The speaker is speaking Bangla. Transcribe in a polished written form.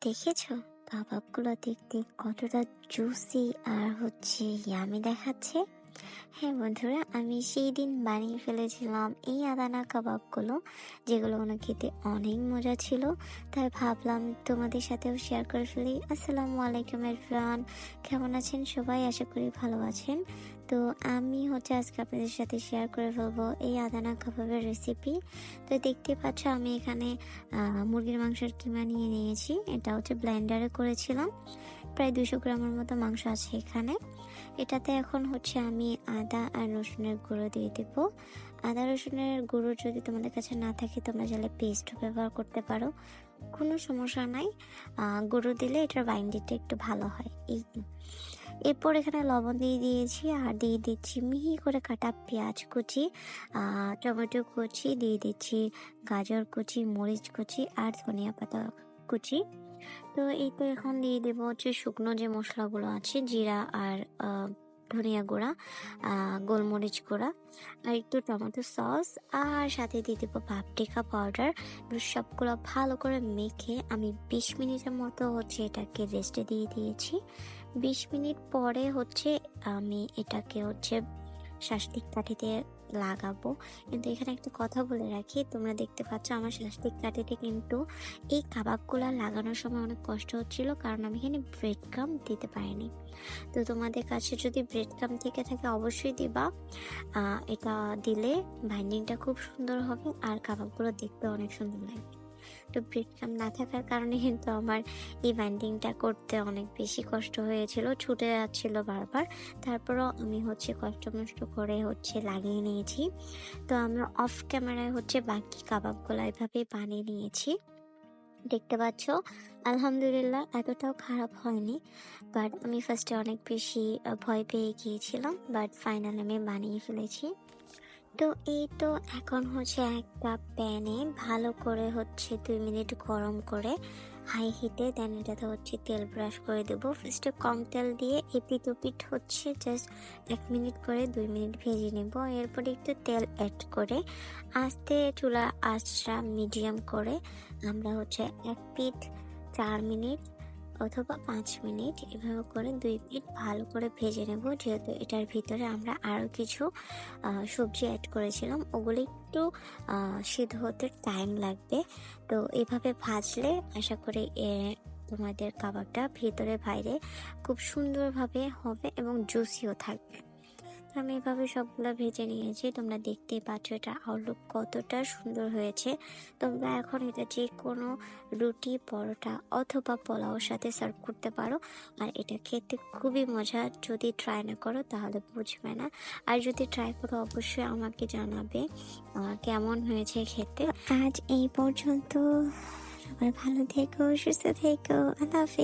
দেখেছো কাবাবগুলো দেখতে কতটা জুসি আর ইয়ামি দেখাচ্ছে। হ্যাঁ বন্ধুরা, আমি সেই দিন বানিয়ে ফেলেছিলাম এই আদানা কাবাবগুলো, যেগুলো খেতে অনেক মজা ছিল। তাই ভাবলাম তোমাদের সাথেও শেয়ার করে ফেলি। আসসালামু আলাইকুম এভরিওয়ান, কেমন আছেন সবাই? আশা করি ভালো আছেন। তো আমি আজকে আপনাদের সাথে শেয়ার করে ফেলবো এই আদানা কাবাবের রেসিপি। তো দেখতে পাচ্ছ আমি এখানে মুরগির মাংসের কিমা নিয়ে নিয়েছি। এটা ব্লেন্ডারে করেছিলাম। প্রায় 200 গ্রামের মতো মাংস আছে এখানে। এটাতে এখন আমি আদা আর রসুনের গুঁড়ো দিয়ে দেব। আদা রসুনের গুঁড়ো যদি তোমাদের কাছে না থাকে তোমরা চাইলে পেস্ট ব্যবহার করতে পারো, কোনো সমস্যা নাই। গুঁড়ো দিলে এটার বাইন্ডিংটা একটু ভালো হয়। এরপর এখানে লবণ দিয়ে দিয়েছি আর দিয়ে দিচ্ছি মিহি করে কাটা পেঁয়াজ কুচি, টমেটো কুচি, দিয়ে দিচ্ছি গাজর কুচি, মরিচ কুচি আর ধনিয়া পাতা কুচি। তো এই তো এখন দিয়ে দেবো শুকনো যে মশলাগুলো আছে, জিরা আর ধনিয়া গুঁড়া, গোলমরিচ গুঁড়া আর একটু টমেটো সস, আর সাথে দিয়ে দেবো পাপরিকা পাউডার। সবগুলো ভালো করে মেখে আমি 20 মিনিটের মতো এটাকে রেস্টে দিয়ে দিয়েছি। 20 মিনিট পরে আমি এটাকে শাসলিক কাঠিতে লাগাবো। কিন্তু এখানে একটা কথা বলে রাখি, তোমরা দেখতে পাচ্ছ আমার শাসলিক কাঠিতে কিন্তু এই কাবাবগুলা লাগানোর সময় অনেক কষ্ট হচ্ছিল, কারণ আমি এখানে ব্রেড ক্রাম্ব দিতে পারিনি। তো তোমাদের কাছে যদি ব্রেড ক্রাম্ব থেকে থাকে অবশ্যই দিবা। এটা দিলে বাইন্ডিংটা খুব সুন্দর হবে আর কাবাবগুলো দেখতে অনেক সুন্দর লাগবে। তো ব্রেড ক্রাম্ব না থাকার কারণে কিন্তু আমার এই বাইন্ডিংটা করতে অনেক বেশি কষ্ট হয়েছিল, ছুটে যাচ্ছিল বারবার। তারপরও আমি কষ্ট মষ্ট করে লাগিয়ে নিয়েছি। তো আমরা অফ ক্যামেরায় বাকি কাবাবগুলো এভাবেই বানিয়ে নিয়েছি। দেখতে পাচ্ছ আলহামদুলিল্লাহ এতটাও খারাপ হয়নি, বাট আমি ফার্স্টে অনেক বেশি ভয় পেয়ে গিয়েছিলাম, বাট ফাইনালি আমি বানিয়ে ফেলেছি। তো এই তো এখন একটা প্যানে ভালো করে 2 মিনিট গরম করে হাই হিটে, দেন এটাতে তেল ব্রাশ করে দেবো। ফার্স্টে কম তেল দিয়ে এপিট ওপিট জাস্ট 1 মিনিট করে 2 মিনিট ভেজে নেব। এরপরে একটু তেল অ্যাড করে আস্তে চুলা আঁচটা মিডিয়াম করে আমরা 1 পিঠ 4 মিনিট অথবা 5 মিনিট এভাবে করে 2 মিনিট ভালো করে ভেজে নেব। যেহেতু এটার ভিতরে আমরা আরও কিছু সবজি অ্যাড করেছিলাম, ওগুলো একটু সিদ্ধ হতে টাইম লাগবে। তো এভাবে ভাজলে আশা করি তোমাদের কাবাবটা ভিতরে বাইরে খুব সুন্দরভাবে হবে এবং জুসিও থাকবে। আমি এভাবে সবগুলো ভেজে নিয়েছি। তোমরা দেখতেই পাচ্ছ এটা আউটলুক কতটা সুন্দর হয়েছে। তোমরা এখন এটা যে কোনো রুটি, পরোটা অথবা পোলাওর সাথে সার্ভ করতে পারো। আর এটা খেতে খুবই মজা, যদি ট্রাই না করো তাহলে বুঝবে না। আর যদি ট্রাই করো অবশ্যই আমাকে জানাবে কেমন হয়েছে খেতে। আজ এই পর্যন্ত, সবাই ভালো থেকো, সুস্থ থেকো, আল্লাহ হাফেজ।